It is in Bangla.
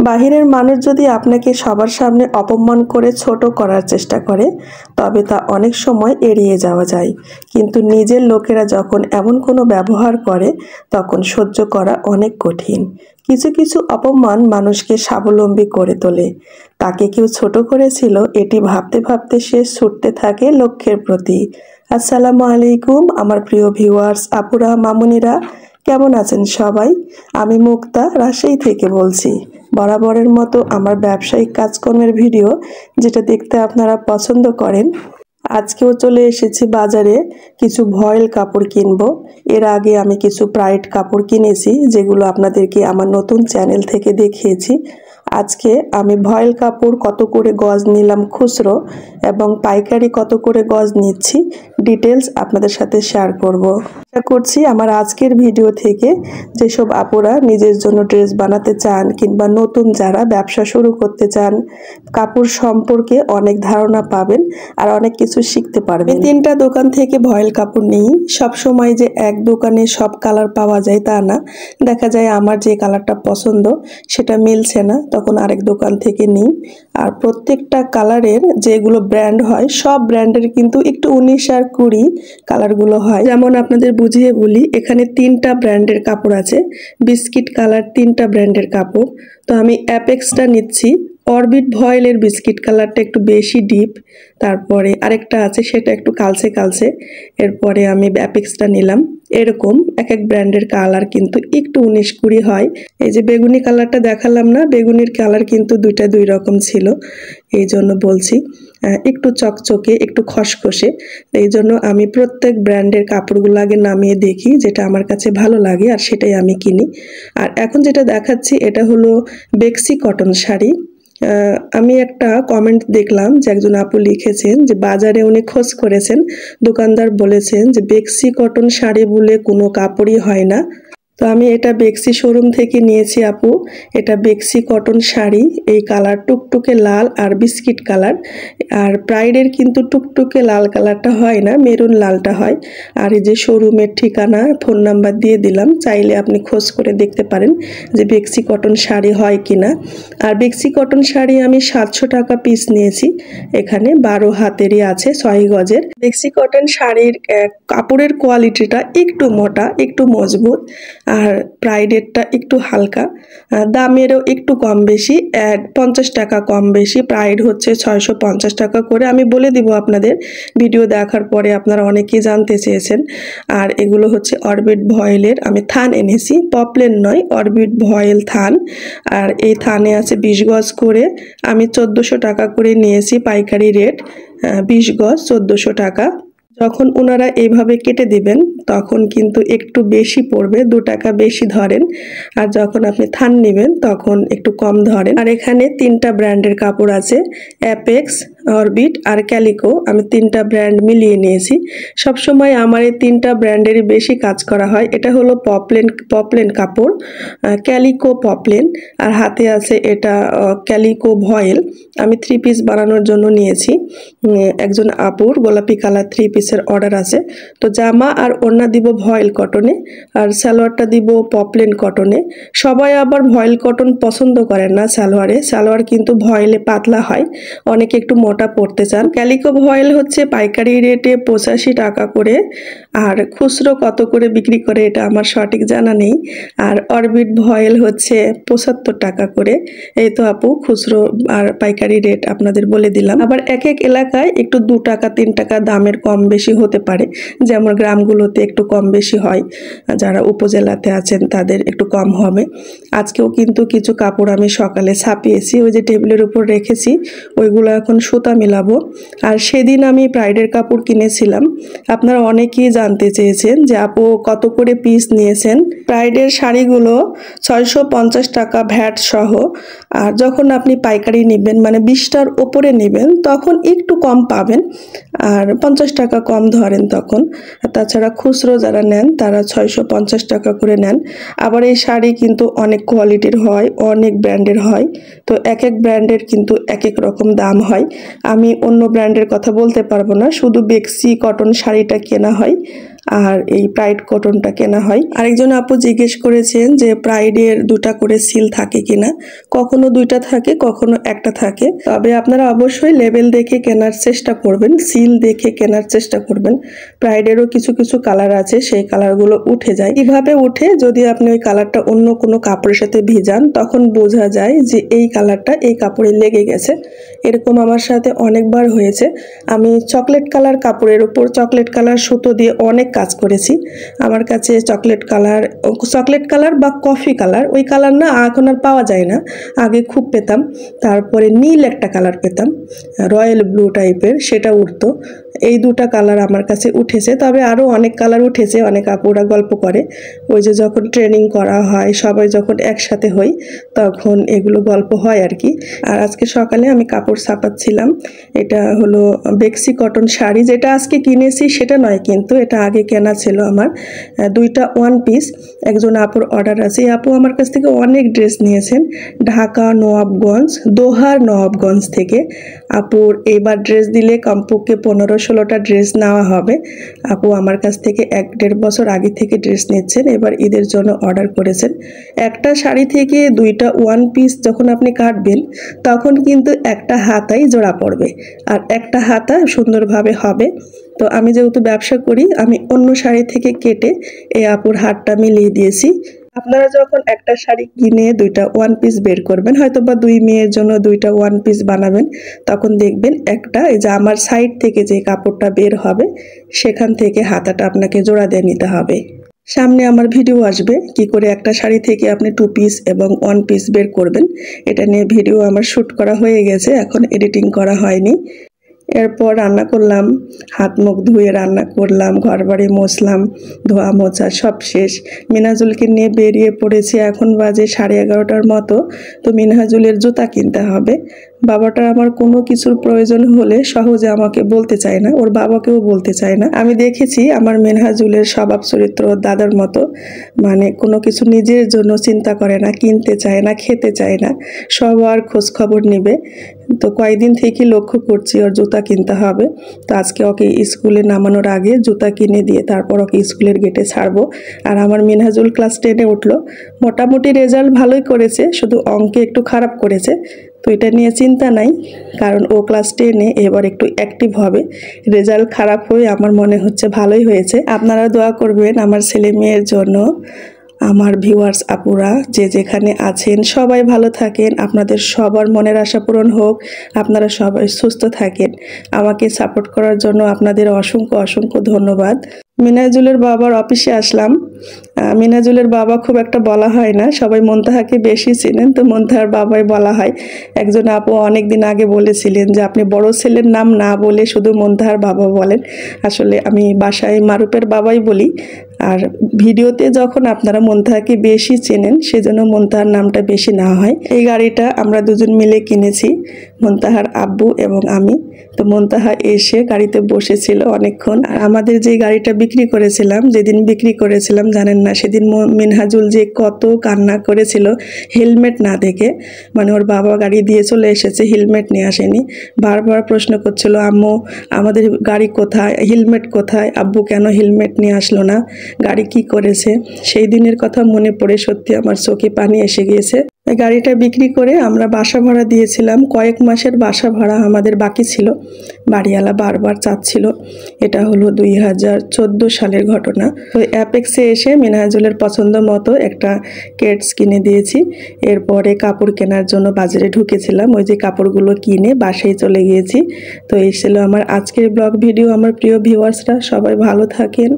বাহিরের মানুষ যদি আপনাকে সবার সামনে অপমান করে ছোট করার চেষ্টা করে তবে তা অনেক সময় এড়িয়ে যাওয়া যায়, কিন্তু নিজের লোকেরা যখন এমন কোনো ব্যবহার করে তখন সহ্য করা অনেক কঠিন। কিছু কিছু অপমান মানুষকে স্বাবলম্বী করে তোলে। তাকে কেউ ছোট করেছিল এটি ভাবতে ভাবতে সে ছুটতে থাকে লক্ষ্যের প্রতি। আসসালামু আলাইকুম আমার প্রিয় ভিউয়ার্স, আপুরা, মামুনিরা, কেমন আছেন সবাই? আমি মুক্তা রাজশাহী থেকে বলছি। বরাবরের মতো আমার ব্যবসায়িক কাজকর্মের ভিডিও যেটা দেখতে আপনারা পছন্দ করেন, আজকেও চলে এসেছি বাজারে কিছু ভয়েল কাপড় কিনবো। এর আগে আমি কিছু প্রাইড কাপড় কিনেছি যেগুলো আপনাদেরকে আমার নতুন চ্যানেল থেকে দেখিয়েছি। আজকে আমি ভয়েল কাপড় কত করে গজ নিলাম খুচরো এবং পাইকারি কত করে গজ নিচ্ছি ডিটেলস আপনাদের সাথে শেয়ার করব। আশা করছি আমার আজকের ভিডিও থেকে যেসব আপুরা নিজের জন্য ড্রেস বানাতে চান কিংবা নতুন যারা ব্যবসা শুরু করতে চান কাপড় সম্পর্কে অনেক ধারণা পাবেন আর অনেক কিছু শিখতে পারবেন। তিনটা দোকান থেকে ভয়েল কাপড় নিই। সব সময় যে এক দোকানে সব কালার পাওয়া যায় তা না, দেখা যায় আমার যে কালারটা পছন্দ সেটা মিলছে না, তখন আরেক দোকান থেকে নিই। আর প্রত্যেকটা কালারের যেগুলো ব্র্যান্ড হয় সব ব্র্যান্ডের কিন্তু একটু 19 আর 20 কালারগুলো হয়। যেমন আপনাদের বুঝিয়ে বলি, এখানে 3টা ব্র্যান্ডের কাপড় আছে, বিস্কিট কালার 3টা ব্র্যান্ডের কাপড়। তো আমি অ্যাপেক্সটা নিচ্ছি। অরবিট ভয়েলের বিস্কিট কালারটা একটু বেশি ডিপ, তারপরে আরেকটা আছে সেটা একটু কালচে কালচে, এরপরে আমি অ্যাপেক্সটা নিলাম। এরকম এক এক ব্র্যান্ডের কালার কিন্তু একটু 19-20 হয়। এই যে বেগুনি কালারটা দেখালাম না, বেগুনির কালার কিন্তু দুইটা দুই রকম ছিল, এই জন্য বলছি একটু চকচকে একটু খসখসে। এই জন্য আমি প্রত্যেক ব্র্যান্ডের কাপড়গুলো আগে নামিয়ে দেখি, যেটা আমার কাছে ভালো লাগে আর সেটাই আমি কিনি। আর এখন যেটা দেখাচ্ছি এটা হলো বেক্সি কটন শাড়ি। আমি একটা কমেন্ট দেখলাম যে একজন আপু লিখেছেন যে বাজারে উনি খোঁজ করেছেন, দোকানদার বলেছেন যে বেক্সি কটন শাড়ি বলে কোনো কাপড়ই হয় না। তো আমি এটা বেক্সি শোরুম থেকে নিয়েছি আপু। এটা বেক্সি কটন শাড়ি, এই কালার টুকটুকে লাল আর বিস্কিট কালার। আর প্রাইডের কিন্তু টুকটুকে লাল কালারটা হয় না, মেরুন লালটা হয়। আর এই যে শোরুমের ঠিকানা ফোন নাম্বার দিয়ে দিলাম, চাইলে আপনি খোঁজ করে দেখতে পারেন যে বেক্সি কটন শাড়ি হয় কিনা। আর বেক্সি কটন শাড়ি আমি 700 টাকা পিস নিয়েছি। এখানে 12 হাতেরই আছে 6 গজের। বেক্সি কটন শাড়ির কাপড়ের কোয়ালিটিটা একটু মোটা একটু মজবুত, আর প্রাইডেরটা একটু হালকা, দামেরও একটু কম বেশি, 50 টাকা কম বেশি। প্রাইড হচ্ছে 650 টাকা করে। আমি বলে দিব আপনাদের ভিডিও দেখার পরে, আপনারা অনেকেই জানতে চেয়েছেন। আর এগুলো হচ্ছে অরবিট ভয়েলের আমি থান এনেছি, পপলেন নয়, অরবিট ভয়েল থান। আর এই থানে আছে 20 গজ করে। আমি 1400 টাকা করে নিয়েছি পাইকারি রেট, 20 গজ 1400 টাকা। যখন ওনারা এইভাবে কেটে দিবেন তখন কিন্তু একটু বেশি পড়বে, 2 টাকা বেশি ধরেন। আর যখন আপনি থান নেবেন তখন একটু কম ধরেন। আর এখানে 3টা ব্র্যান্ডের কাপড় আছে, অ্যাপেক্স, অরবিট আর ক্যালিকো। আমি 3টা ব্র্যান্ড মিলিয়ে নিয়েছি। সবসময় আমার এই 3টা ব্র্যান্ডেরই বেশি কাজ করা হয়। এটা হলো পপলেন কাপড়, ক্যালিকো পপলেন, আর হাতে আছে এটা ক্যালিকো ভয়েল। আমি 3 পিস বানানোর জন্য নিয়েছি। একজন আপুর গোলাপি কালার 3 পিসের অর্ডার আছে। তো জামা আর ওড়না দিব ভয়েল কটনে, আর সালোয়ারটা দিব পপলেন কটনে। সবাই আবার ভয়েল কটন পছন্দ করেন না সালোয়ারে, সালোয়ার কিন্তু ভয়েলে পাতলা হয়, অনেকে একটু মোটা পড়তে চান। ক্যালিকো ভয়েল হচ্ছে পাইকারি রেটে 85 টাকা করে, আর খুচরো কত করে বিক্রি করে এটা আমার সঠিক জানা নেই। আর অরবিট ভয়েল হচ্ছে 75 টাকা করে। এই তো আপু খুচরো আর পাইকারি রেট আপনাদের বলে দিলাম। আবার এক এক এলাকায় একটু 2 টাকা 3 টাকা দামের কম বেশি হতে পারে, যেমন গ্রামগুলোতে একটু কম বেশি হয়, যারা উপজেলাতে আছেন তাদের একটু কম হবে। আজকেও কিন্তু কিছু কাপড় আমি সকালে ছাপিয়েছি, ওই যে টেবিলের উপর রেখেছি, ওইগুলো এখন সুতা মেলাবো। আর সেদিন আমি প্রাইডের কাপড় কিনেছিলাম, আপনারা অনেকেই জানতে চেয়েছেন যে আপু কত করে পিস নিয়েছেন। প্রাইডের শাড়িগুলো 650 টাকা ভ্যাট সহ। আর যখন আপনি পাইকারি নেবেন মানে 20টার ওপরে নেবেন তখন একটু কম পাবেন, আর 50 টাকা কম ধরেন তখন। তাছাড়া খুচরো যারা নেন তারা 650 টাকা করে নেন। আবার এই শাড়ি কিন্তু অনেক কোয়ালিটির হয়, অনেক ব্র্যান্ডের হয়, তো এক এক ব্র্যান্ডের কিন্তু এক এক রকম দাম হয়। আমি অন্য ব্র্যান্ডের কথা বলতে পারবো না, শুধু বেক্সি কটন শাড়িটা কেনা হয়। আর এই প্রাইড কটনটা কেনা হয়। আরেকজন আপু জিজ্ঞেস করেছেন যে প্রাইডের দুটা করে সিল থাকে কিনা। কখনো দুইটা থাকে, কখনো একটা থাকে। তবে আপনারা অবশ্যই লেবেল দেখে কেনার চেষ্টা করবেন, সিল দেখে কেনার চেষ্টা করবেন। প্রাইডেরও কিছু কিছু কালার আছে, সেই কালারগুলো উঠে যায়। কিভাবে উঠে, যদি আপনি ওই কালারটা অন্য কোনো কাপড়ের সাথে ভিজান তখন বোঝা যায় যে এই কালারটা এই কাপড়ে লেগে গেছে। এরকম আমার সাথে অনেকবার হয়েছে। আমি চকলেট কালার কাপড়ের উপর চকলেট কালার সুতো দিয়ে অনেক কাজ করেছি। আমার কাছে চকলেট কালার বা কফি কালার, ওই কালার না এখন আর পাওয়া যায় না, আগে খুব পেতাম। তারপরে নীল একটা কালার পেতাম, রয়্যাল ব্লু টাইপের, সেটা উঠতো। এই দুটা কালার আমার কাছে উঠেছে। তবে আরও অনেক কালার উঠেছে। অনেক আপুরা গল্প করে, ওই যে যখন ট্রেনিং করা হয়, সবাই যখন একসাথে হই তখন এগুলো গল্প হয় আর কি। আর আজকে সকালে আমি কাপড় ছাপাচ্ছিলাম। এটা হলো বেক্সি কটন শাড়ি, যেটা আজকে কিনেছি সেটা নয়, কিন্তু এটা আগে কেনা ছিল আমার। দুইটা ওয়ান পিস একজন আপুর অর্ডার আছে। এই আপু আমার কাছ থেকে অনেক ড্রেস নিয়েছেন, ঢাকা, নবাবগঞ্জ, দোহার নবাবগঞ্জ থেকে। আপুর এবার ড্রেস দিলে কমপক্ষে 15-16টা ড্রেস নেওয়া হবে। আপু আমার কাছ থেকে 1-1.5 বছর আগে থেকে ড্রেস নিচ্ছেন, এবার ঈদের জন্য অর্ডার করেছেন। একটা শাড়ি থেকে দুইটা ওয়ান পিস যখন আপনি কাটবেন তখন কিন্তু একটা হাতাই জোড়া পড়বে, আর একটা হাতা সুন্দরভাবে হবে। তো আমি যেহেতু ব্যবসা করি, আমি অন্য শাড়ি থেকে কেটে এই আপুর হাতটা মিলিয়ে দিয়েছি। আপনারা যখন একটা শাড়ি কিনে দুইটা ওয়ান পিস বের করবেন, হয়তো বা 2 মেয়ের জন্য দুইটা ওয়ান পিস বানাবেন, তখন দেখবেন একটা, এই যে আমার সাইড থেকে যে কাপড়টা বের হবে সেখান থেকে হাতাটা আপনাকে জোড়া দিয়ে নিতে হবে। সামনে আমার ভিডিও আসবে কি করে একটা শাড়ি থেকে আপনি 2 পিস এবং 1 পিস বের করবেন। এটা নিয়ে ভিডিও আমার শ্যুট করা হয়ে গেছে, এখন এডিটিং করা হয়নি। এরপর রান্না করলাম, হাত মুখ ধুয়ে রান্না করলাম, ঘর বাড়ি মুছলাম, ধোয়া মোছা সব শেষ। মিনহাজুলকে নিয়ে বেরিয়ে পড়েছি। এখন বাজে 11:30টার মতো। তো মিনহাজুলের জুতা কিনতে হবে। বাবাটা আমার কোনো কিছুর প্রয়োজন হলে সহজে আমাকে বলতে চায় না, ওর বাবাকেও বলতে চায় না। আমি দেখেছি আমার মিনহাজুলের স্বভাব চরিত্র দাদার মতো, মানে কোনো কিছু নিজের জন্য চিন্তা করে না, কিনতে চায় না, খেতে চায় না, সবার খোঁজ খবর নেবে। তো কয়েকদিন থেকে লক্ষ্য করছি ওর জুতা কিনতে হবে। তো আজকে ওকে স্কুলে নামানোর আগে জুতা কিনে দিয়ে তারপর ওকে স্কুলের গেটে ছাড়বো। আর আমার মিনহাজুল ক্লাস 10-এ উঠলো, মোটামুটি রেজাল্ট ভালোই করেছে, শুধু অঙ্কে একটু খারাপ করেছে। তো এটা নিয়ে চিন্তা নাই, কারণ ও ক্লাস 10-এ এবার একটু অ্যাক্টিভ হবে। রেজাল্ট খারাপ হয়ে আমার মনে হচ্ছে ভালোই হয়েছে। আপনারা দোয়া করবেন আমার ছেলে মেয়ের জন্য। আমার ভিউয়ার্স আপুরা যে যেখানে আছেন সবাই ভালো থাকেন, আপনাদের সবার মনের আশা পূরণ হোক, আপনারা সবাই সুস্থ থাকেন। আমাকে সাপোর্ট করার জন্য আপনাদের অসংখ্য অসংখ্য ধন্যবাদ। মিনহাজুলের বাবার অফিসে আসলাম। মিনহাজুলের বাবা খুব একটা বলা হয় না, সবাই মুনতাহাকে বেশি চিনেন, তো মুনতাহার বাবাই বলা হয়। একজন আপু অনেক দিন আগে বলেছিলেন যে আপনি বড় ছেলের নাম না বলে শুধু মুনতাহার বাবা বলেন। আসলে আমি বাসায় মারুপের বাবাই বলি, আর ভিডিওতে যখন আপনারা মুনতাহাকে বেশি চেনেন সেজন্য মুনতাহার নামটা বেশি না হয়। এই গাড়িটা আমরা দুজন মিলে কিনেছি, মুনতাহার আব্বু এবং আমি। তো মুনতাহা এসে গাড়িতে বসেছিল অনেকক্ষণ। আর আমাদের যে গাড়িটা বিক্রি করেছিলাম, যেদিন বিক্রি করেছিলাম জানেন না, সেদিন মিনহাজুল যে কত কান্না করেছিল হেলমেট না দেখে। মানে ওর বাবা গাড়ি দিয়ে চলে এসেছে, হেলমেট নিয়ে আসেনি। বারবার প্রশ্ন করছিল, আম্মু আমাদের গাড়ি কোথায়, হেলমেট কোথায়, আব্বু কেন হেলমেট নিয়ে আসলো না, গাড়ি কি করেছে। সেই দিনের কথা মনে পড়ে সত্যি আমার চোখে পানি এসে গিয়েছে। গাড়িটা বিক্রি করে আমরা বাসা ভাড়া দিয়েছিলাম, কয়েক মাসের বাসা ভাড়া আমাদের বাকি ছিল। বাড়িওয়ালা বারবার চাচ্ছিল। এটা হলো 2014 সালের ঘটনা। তো অ্যাপেক্সে এসে মিনহাজুলের পছন্দ মতো একটা কেটস কিনে দিয়েছি। এরপরে কাপড় কেনার জন্য বাজারে ঢুকেছিলাম, ওই যে কাপড়গুলো কিনে বাসায় চলে গিয়েছি। তো এই ছিল আমার আজকের ব্লগ ভিডিও। আমার প্রিয় ভিউয়ার্সরা সবাই ভালো থাকেন।